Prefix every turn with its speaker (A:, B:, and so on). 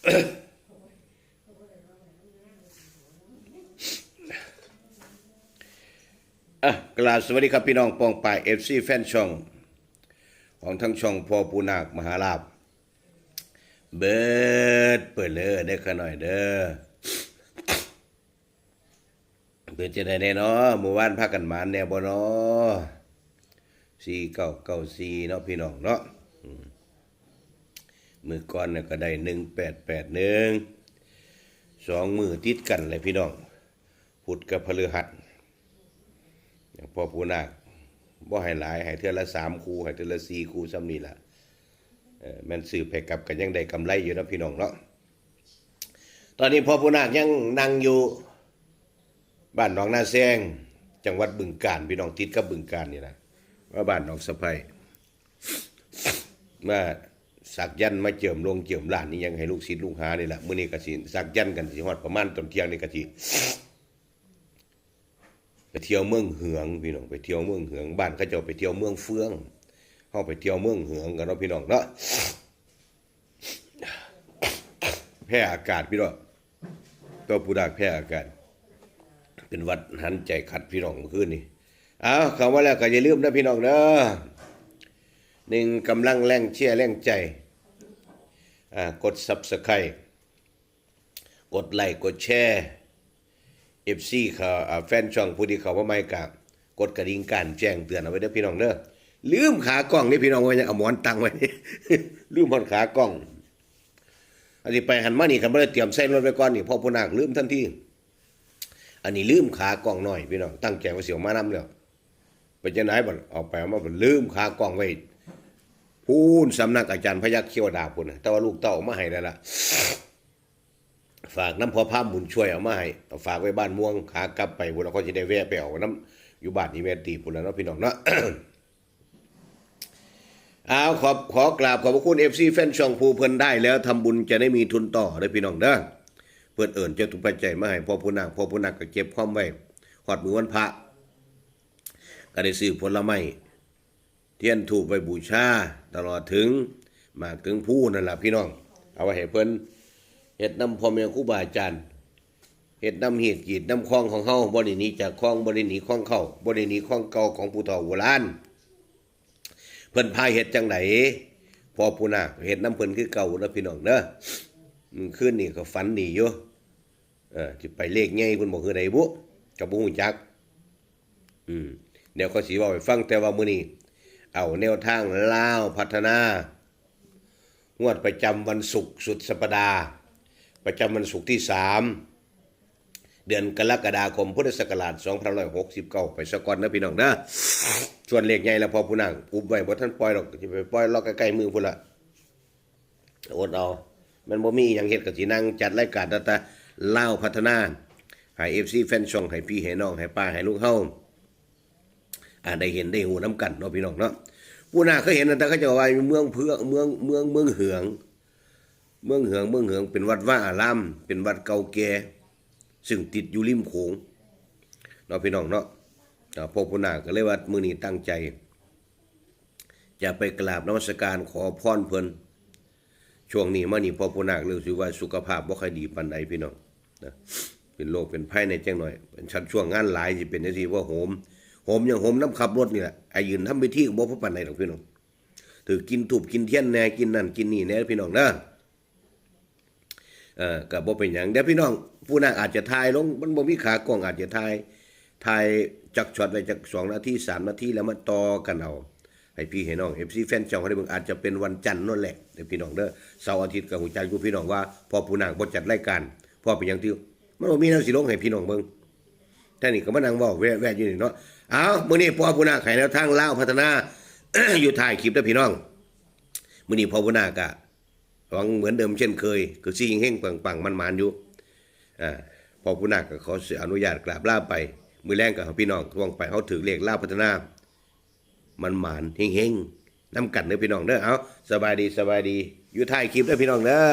A: กราบสวัสดีครับพี่น้องปองป่ายFC แฟนช่องของทั้งช่องพ่อปูนาคมหาลาภเบิดเปิดเลยได้ขน่อยเด้อเปิดจะได้แน่เนาะหมู่บ้านพากันหมานแน่บ่เนาะ4994เนาะพี่น้องเนาะมือก่อนน่ะก็ได้1881 2มือติดกันเลยพี่น้องพุธกับพฤหัสพ่อปูนาคบ่ให้หลายให้เทื่อละ3คู่ให้เทื่อละ4คู่ซ้ำนี่ล่ะแม่นซื้อไปกลับกันยังได้กำไรอยู่นะพี่น้องเนาะตอนนี้พ่อปูนาคยังนั่งอยู่บ้านหนองนาแซงจังหวัดบึงกาฬพี่น้องติดกับบึงกาฬนี่นะว่าบ้านหนองสะไพมาสักยันมาเจิมลงเจิมหลานนี่ยังให้ลูกศิษย์ลูกหานี่แหละมื้อนี้ก็สิสักยันกันสิฮอดประมาณตอนเที่ยงนี่ก็สิไปเที่ยวเมืองเหืองพี่น้องไปเที่ยวเมืองเหืองบ้านเขาเจ้าไปเที่ยวเมืองเฟืองเฮาไปเที่ยวเมืองเหืองกันเนาะพี่น้องเนาะแพ้อากาศพี่น้องตัวผู้ดากแพ้อากาศเป็นวัดหันใจขัดพี่น้องเมื่อคืนนี้เข้ามาแล้วก็อย่าลืมนะพี่น้องเด้อ1กำลังแรงเชียร์แรงใจกด Subscribe กดไลค์กดแชร์FC เขาแฟนช่องผู้ที่เขาว่าไม่กับกดกระดิ่งการแจ้งเตือนเอาไว้เด้อพี่น้องเด้อลืมขากล้องนี่พี่น้องไว้เอาหมอนตั้งไว้ ลืมหมอนขากล้องอันนี้ไปหันมานี่กันบ่ได้เตรียมใส่รถไว้ก่อนนี่พ่อผู้นาคลืมทันทีอันนี้ลืมขากล้องน้อยพี่น้องตั้งใจว่าสิเอามานำแล้วไปจังได๋บ่เอาไปเอามาบ่ลืมขากล้องไว้พูนสำนักอาจารย์พยัคฆ์เขียวดาบพุ่นน่ะแต่ว่าลูกเต้าเอามาให้แล้วล่ะฝากน้ำพอพามบุญช่วยเอามาให้ฝากไว้บ้านม่วงขากลับไปพุ่นแล้วก็สิได้แวะไปเอาน้ำอยู่บ้านนี่แม่ตีพุ่นแล้วเนาะพี่น้องเนาะ ขอกราบขอบพระคุณ FC แฟนช่องผู้เพิ่นได้แล้วทำบุญจะได้มีทุนต่อเด้อพี่น้องเด้อเพิ่นเอิ้นเจ้าทุกปัจจัยมาให้พ่อผู้นาคก็เก็บความไว้ฮอดมื้อวันพระก็ได้ซื้อผลไม้เทียนธูปไว้บูชาตลอดถึงมากถึงผู้นั่นล่ะพี่น้องเอาไว้ให้เพิ่นเฮ็ดนำพ่อแม่ครูบาอาจารย์เฮ็ดนำเฮ็ดกีดนำคลองของเฮาบ่ได้หนีจากคลองบ่ได้หนีคลองเข้าบ่ได้หนีคลองเก่าของผู้เฒ่าโบราณเพิ่นพาเฮ็ดจังได๋พ่อผู้นาคเฮ็ดนำเพิ่นคือเก่าเด้อพี่น้องเด้อคืนนี้ก็ฝันดีอยู่สิไปเลขใหญ่เพิ่นบอกคือใดบุก็บ่ฮู้จักเดี๋ยวเขาสิเว้าให้ฟังแต่ว่ามื้อนี้เอาแนวทางลาวพัฒนางวดประจำวันศุกร์สุดสัปดาห์ประจำวันศุกร์ที่3เดือนกรกฎาคมพุทธศักราช2569ไปสะก่อนนะพี่น้องนะส่วนเลขใหญ่แล้วพอผู้นางอุบไว้บ่ทันปล่อยหรอกสิไปปล่อยรอใกล้ๆมือพุ่นละอดเอามันบ่มีหยังเฮ็ดก็สินั่งจัดรายการแต่ลาวพัฒนาให้ FC แฟนช่องให้พี่ให้น้องให้ป้าให้ลูกเฮาได้เห็นได้หูน้ำกันเนาะพี่น้องเนาะผู้นาเคยเห็นแต่เขาจะว่าเมืองเพือเมืองเหืองเป็นวัดว่าอารามเป็นวัดเก่าแก่ซึ่งติดอยู่ริมโขงเนาะพี่น้องเนาะพวกผู้นาก็เลยว่ามื้อนี้ตั้งใจจะไปกราบนมัสการขอพรเพิ่นช่วงนี้มานี่พอผู้นารู้สึกว่าสุขภาพบ่ค่อยดีปานใดพี่น้องนะเป็นโรคเป็นภัยในจังหน่อยเป็นชั้นช่วงงานหลายสิเป็นจังซี่ว่าโหมอย่างโหมน้ำขับรถนี่แหละไอ้ยืนทำพิธีก็บ่พอปานใดดอกพี่น้องถือกินทูบกินเทียนแน่กินนั่นกินนี่แน่พี่น้องนะก็บ่เป็นหยังเดี๋ยวพี่น้องผู้นาคอาจจะถ่ายลงมันบ่มีขากล้องอาจจะถ่ายจักช็อตไว้จัก2นาที3นาทีแล้วมาต่อกันเอาให้พี่ให้น้อง FC แฟนช่องเขาได้เบิ่งอาจจะเป็นวันจันทร์นั่นแหละเด้อพี่น้องเด้อเสาร์อาทิตย์ก็ฮู้จักอยู่พี่น้องว่าพอผู้นาคบ่จัดรายการพอเป็นหยังที่มันบ่มีแนวสิลงให้พี่น้องเบิ่งแค่นี้ก็มานั่งเว้าแวะอยู่นี่เนาะมื้อนี้พ่อผู้นาคให้แนวทางลาวพัฒนา อยู่ท้ายคลิปเด้อพี่น้องมื้อนี้พ่อผู้นาคก็หวังเหมือนเดิมเช่นเคยคือสิเฮงๆปังๆมันๆอยู่พ่อผู้นาคก็ขออนุญาตกราบลาไปมื้อแลงก็ให้พี่น้องท่วงไปเฮาถือเลขลาวพัฒนามันๆเฮงๆนำกันเด้อพี่น้องเด้อสบายดีอยู่ท้ายคลิปเด้อพี่น้องเด้อ